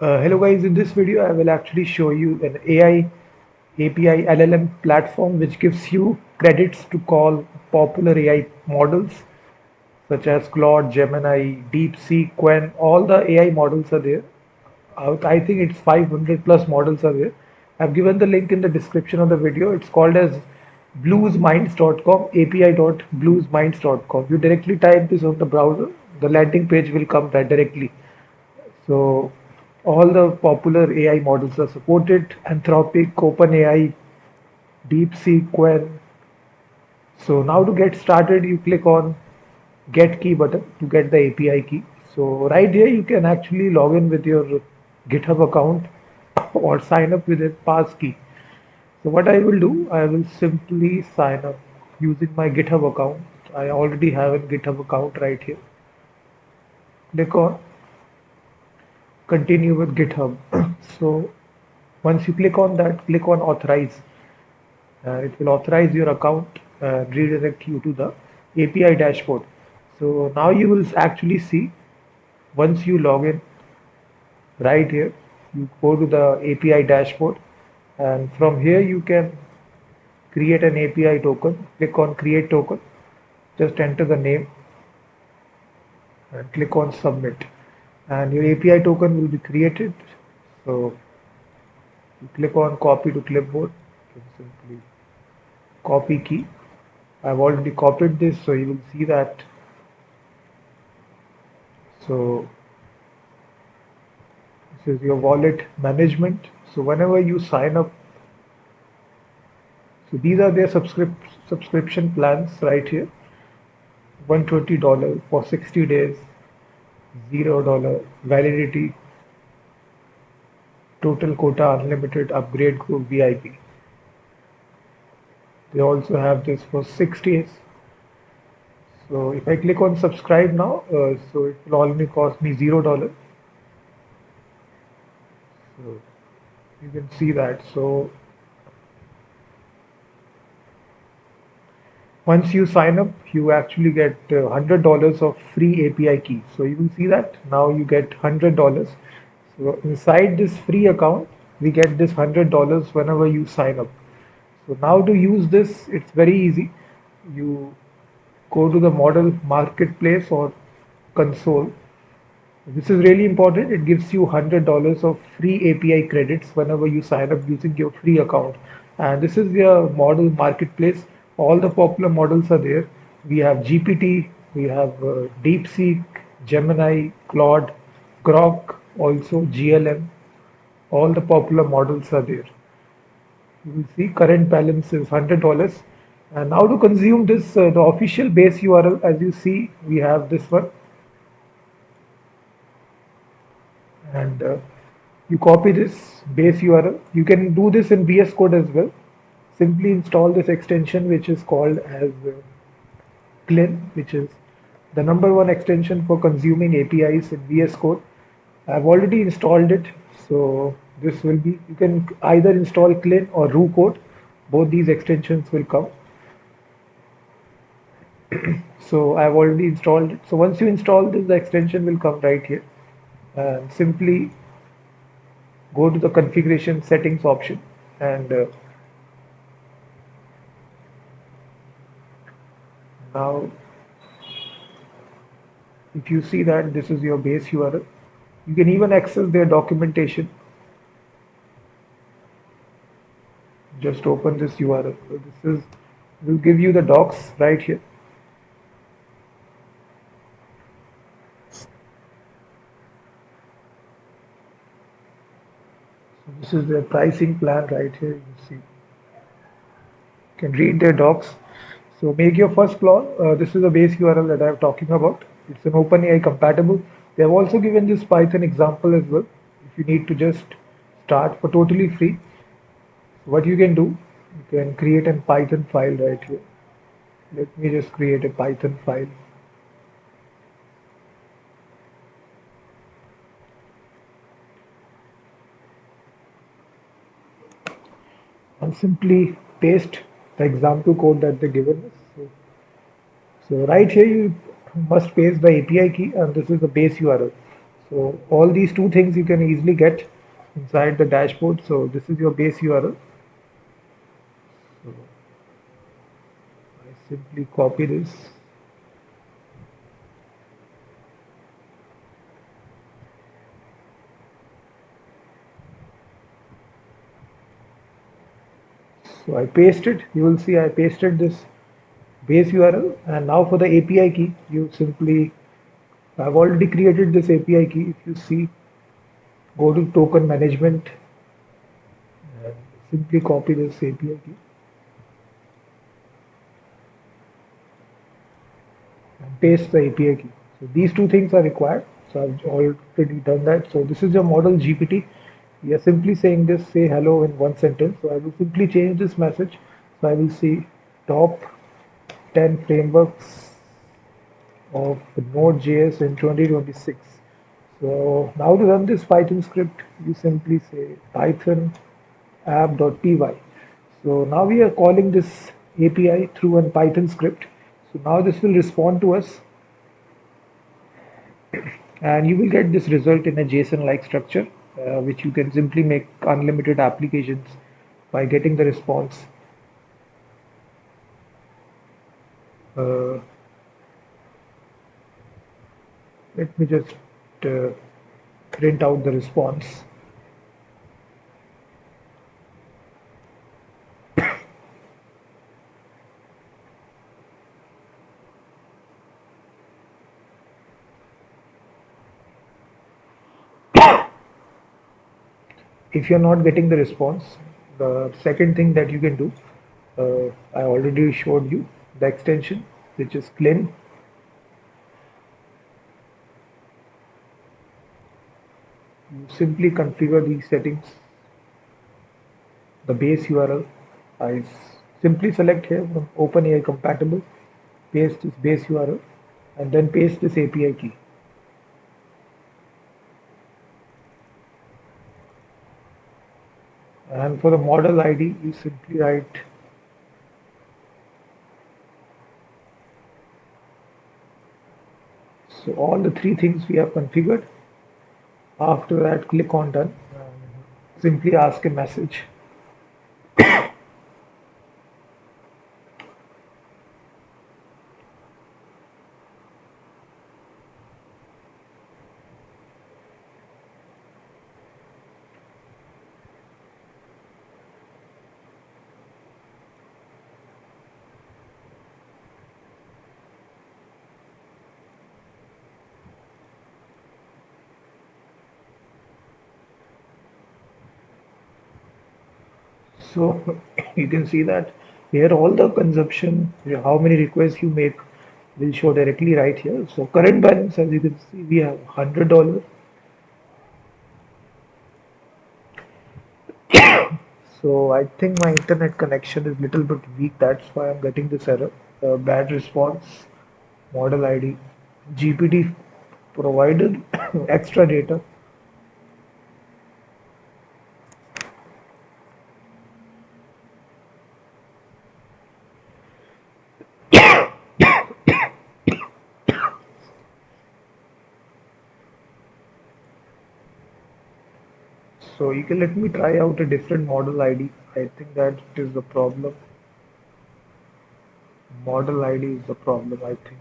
Hello guys, in this video I will actually show you an AI API LLM platform which gives you credits to call popular AI models such as Claude, Gemini, DeepSeek, Quen. All the AI models are there. I think it's 500 plus models are there. I've given the link in the description of the video. It's called as bluesminds.com, api.bluesminds.com. You directly type this on the browser, the landing page will come right directly. So all the popular AI models are supported: Anthropic, OpenAI, DeepSeek, Quen. So now to get started, you click on Get Key button to get the API key. So right here, you can actually log in with your GitHub account or sign up with a pass key. So what I will do, I will simply sign up using my GitHub account. I already have a GitHub account right here. Click on continue with GitHub. So once you click on that, click on authorize. It will authorize your account and redirect you to the API dashboard. So now you will actually see once you log in right here, you go to the API dashboard, and from here you can create an API token. Click on create token, just enter the name and click on submit, and your API token will be created. So you click on copy to clipboard, you can simply copy key. I've already copied this, so you will see that. So this is your wallet management. So whenever you sign up, so these are their subscription plans right here. $120 for 60 days, $0 validity, total quota unlimited, upgrade group VIP. They also have this for 6 days. So if I click on subscribe now, so it will only cost me $0. So you can see that. So once you sign up, you actually get $100 of free API key. So you will see that now you get $100. So inside this free account, we get this $100 whenever you sign up. So now to use this, it's very easy. You go to the model marketplace or console. This is really important. It gives you $100 of free API credits whenever you sign up using your free account. And this is your model marketplace. All the popular models are there. We have GPT, we have DeepSeek, Gemini, Claude, Grok, also GLM. All the popular models are there. You will see current balance is $100. And now to consume this, the official base URL, as you see, we have this one. And you copy this base URL. You can do this in VS Code as well. Simply install this extension which is called as Clean, which is the number one extension for consuming APIs in VS Code. I've already installed it, so this will be, you can either install Clean or Roo Code. Both these extensions will come. So I've already installed it. So once you install this, the extension will come right here, and simply go to the configuration settings option, and now if you see that this is your base URL, you can even access their documentation. Just open this URL. So this is, will give you the docs right here. So this is their pricing plan right here. You see, you can read their docs. So make your first clone. This is the base URL that I'm talking about. It's an OpenAI compatible. They have also given this Python example as well. If you need to just start for totally free, what you can do, you can create a Python file right here. Let me just create a Python file. And simply paste the example code that they given us. So right here you must paste the API key, and this is the base URL. So all these two things you can easily get inside the dashboard. So this is your base URL. So I simply copy this. So I paste it. You will see I pasted this base URL, and now for the API key, you simply I've already created this API key. If you see, go to token management and simply copy this API key and paste the API key. So these two things are required. So I've already done that. So this is your model GPT. We are simply saying this, say hello in one sentence. So I will simply change this message. So I will see top 10 frameworks of Node.js in 2026. So now to run this Python script, you simply say Python app.py. So now we are calling this API through a Python script. So now this will respond to us, and you will get this result in a JSON-like structure, which you can simply make unlimited applications by getting the response. Uh, Let me just uh, print out the response. If you're not getting the response, the second thing that you can do, I already showed you the extension, which is clean. You simply configure these settings, the base URL. I simply select here from OpenAI compatible, paste this base URL, and then paste this API key. And for the model ID, you simply write so all the three things we have configured. After that, click on done. Simply ask a message. So you can see that here all the consumption, how many requests you make will show directly right here. So current balance, as you can see, we have $100. So I think my internet connection is little bit weak. That's why I'm getting this error. Bad response, model ID, GPT provided extra data. So you can let me try out a different model ID. I think that is the problem. Model ID is the problem, I think.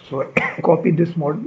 So I copy this model.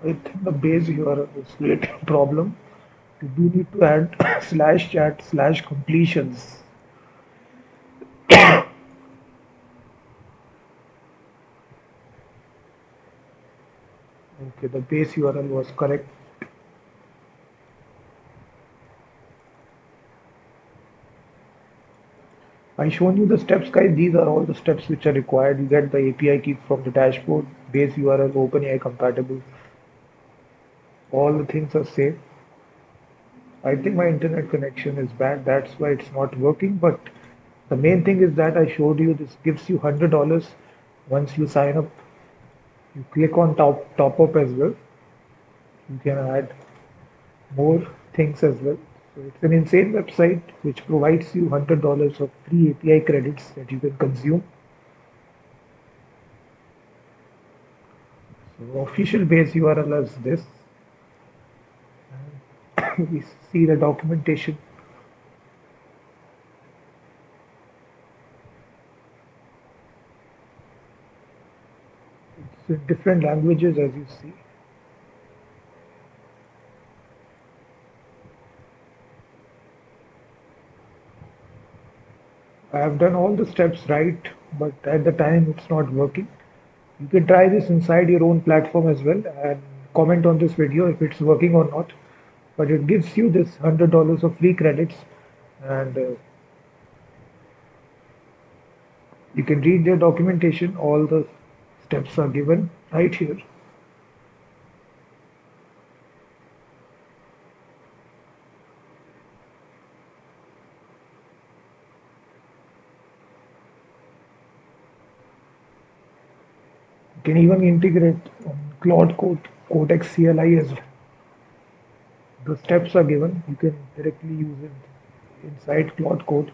I think the base URL is little problem. You do need to add slash chat slash completions. Okay, the base URL was correct. I shown you the steps, guys. These are all the steps which are required. You get the API key from the dashboard, base URL, OpenAI compatible. All the things are safe. I think my internet connection is bad. That's why it's not working. But the main thing is that I showed you this gives you $100 once you sign up. You click on top up as well. You can add more things as well. So it's an insane website which provides you $100 of free API credits that you can consume. So official base URL is this. We see the documentation. It's in different languages as you see. I have done all the steps right, but at the time it's not working. You can try this inside your own platform as well and comment on this video if it's working or not. But it gives you this $100 of free credits, and you can read their documentation. All the steps are given right here. You can even integrate Claude Code, Codex CLI as well. The steps are given. You can directly use it inside Claude Code.